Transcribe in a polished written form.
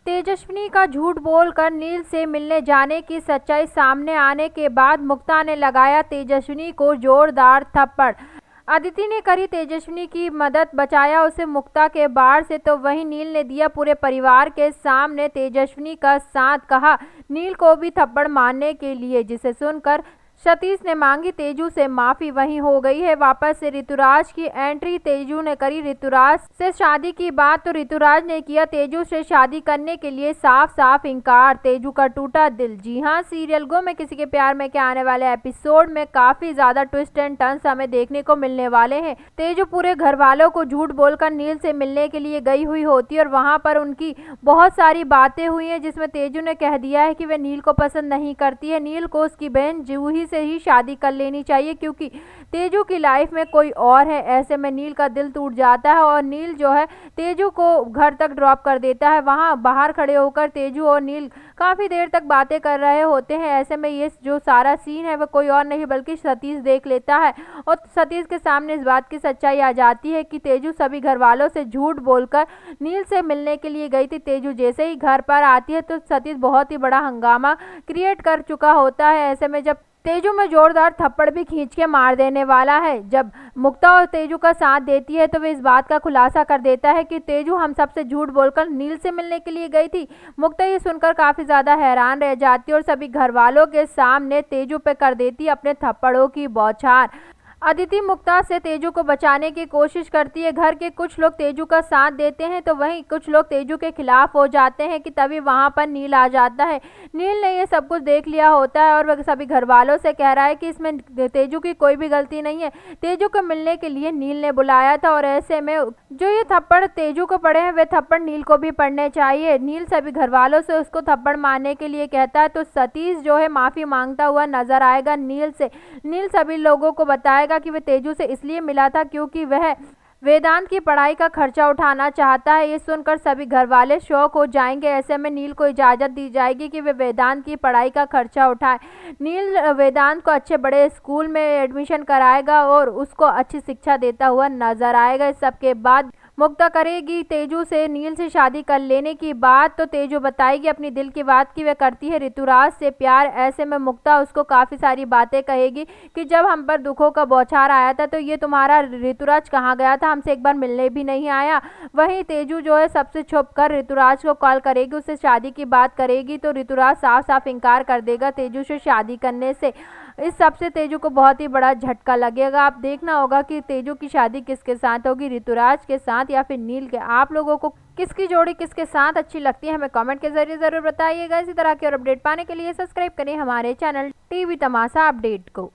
तेजस्विनी का झूठ बोलकर नील से मिलने जाने की सच्चाई सामने आने के बाद मुक्ता ने लगाया तेजस्विनी को जोरदार थप्पड़। अदिति ने करी तेजस्विनी की मदद, बचाया उसे मुक्ता के बाढ़ से, तो वहीं नील ने दिया पूरे परिवार के सामने तेजस्विनी का साथ, कहा नील को भी थप्पड़ मारने के लिए, जिसे सुनकर सतीश ने मांगी तेजू से माफी। वहीं हो गई है वापस से ऋतुराज की एंट्री। तेजू ने करी ऋतुराज से शादी की बात, तो ऋतुराज ने किया तेजू से शादी करने के लिए साफ साफ इंकार। तेजू का टूटा दिल। जी हां, सीरियल गो में किसी के प्यार में क्या आने वाले एपिसोड में काफी ज्यादा ट्विस्ट एंड टर्न्स हमें देखने को मिलने वाले हैं। तेजू पूरे घर वालों को झूठ बोलकर नील से मिलने के लिए गई हुई होती है और वहां पर उनकी बहुत सारी बातें हुई है, जिसमें तेजू ने कह दिया है कि वे नील को पसंद नहीं करती है, नील को उसकी बहन जूही से ही शादी कर लेनी चाहिए क्योंकि तेजू की लाइफ में कोई और है। ऐसे में नील का दिल टूट जाता है और नील जो है तेजू को घर तक ड्रॉप कर देता है। वहां बाहर खड़े होकर तेजू और नील काफी देर तक बातें कर रहे होते हैं। ऐसे में ये जो सारा सीन है वह कोई और नहीं बल्कि सतीश देख लेता है और सतीश के सामने इस बात की सच्चाई आ जाती है कि तेजू सभी घर वालों से झूठ बोलकर नील से मिलने के लिए गई थी। तेजू जैसे ही घर पर आती है तो सतीश बहुत ही बड़ा हंगामा क्रिएट कर चुका होता है। ऐसे में जब तेजू में जोरदार थप्पड़ भी खींच के मार देने वाला है। जब मुक्ता और तेजू का साथ देती है तो वे इस बात का खुलासा कर देता है कि तेजू हम सबसे झूठ बोलकर नील से मिलने के लिए गई थी। मुक्ता ये सुनकर काफी ज्यादा हैरान रह जाती है और सभी घर वालों के सामने तेजू पे कर देती है अपने थप्पड़ों की बौछार। अदिति मुक्ता से तेजू को बचाने की कोशिश करती है। घर के कुछ लोग तेजू का साथ देते हैं तो वहीं कुछ लोग तेजू के खिलाफ हो जाते हैं कि तभी वहां पर नील आ जाता है। नील ने ये सब कुछ देख लिया होता है और वह सभी घर वालों से कह रहा है कि इसमें तेजू की कोई भी गलती नहीं है, तेजू को मिलने के लिए नील ने बुलाया था और ऐसे में जो ये थप्पड़ तेजू को पड़े हैं वे थप्पड़ नील को भी पड़ने चाहिए। नील सभी घर वालों से उसको थप्पड़ मारने के लिए कहता है तो सतीश जो है माफी मांगता हुआ नजर आएगा नील से। नील सभी लोगों को बताएगा कि वह तेजू से इसलिए मिला था क्योंकि वह वेदांत की पढ़ाई का खर्चा उठाना चाहता है। ये सुनकर सभी घर वाले शॉक हो जाएंगे। ऐसे में नील को इजाजत दी जाएगी कि वे वेदांत की पढ़ाई का खर्चा उठाए। नील वेदांत को अच्छे बड़े स्कूल में एडमिशन कराएगा और उसको अच्छी शिक्षा देता हुआ नजर आएगा। इस सब के बाद मुक्ता करेगी तेजू से नील से शादी कर लेने की बात, तो तेजू बताएगी अपनी दिल की बात की वह करती है ऋतुराज से प्यार। ऐसे में मुक्ता उसको काफी सारी बातें कहेगी कि जब हम पर दुखों का बौछार आया था तो ये तुम्हारा ऋतुराज कहाँ गया था, हमसे एक बार मिलने भी नहीं आया। वहीं तेजू जो है सबसे छुप कर ऋतुराज को कॉल करेगी, उससे शादी की बात करेगी तो ऋतुराज साफ साफ इंकार कर देगा तेजू से शादी करने से। इस सब से तेजू को बहुत ही बड़ा झटका लगेगा। आप देखना होगा कि तेजू की शादी किसके साथ होगी, ऋतुराज के साथ या फिर नील के। आप लोगों को किसकी जोड़ी किसके साथ अच्छी लगती है हमें कमेंट के जरिए जरूर बताइएगा। इसी तरह के और अपडेट पाने के लिए सब्सक्राइब करें हमारे चैनल टीवी तमाशा अपडेट को।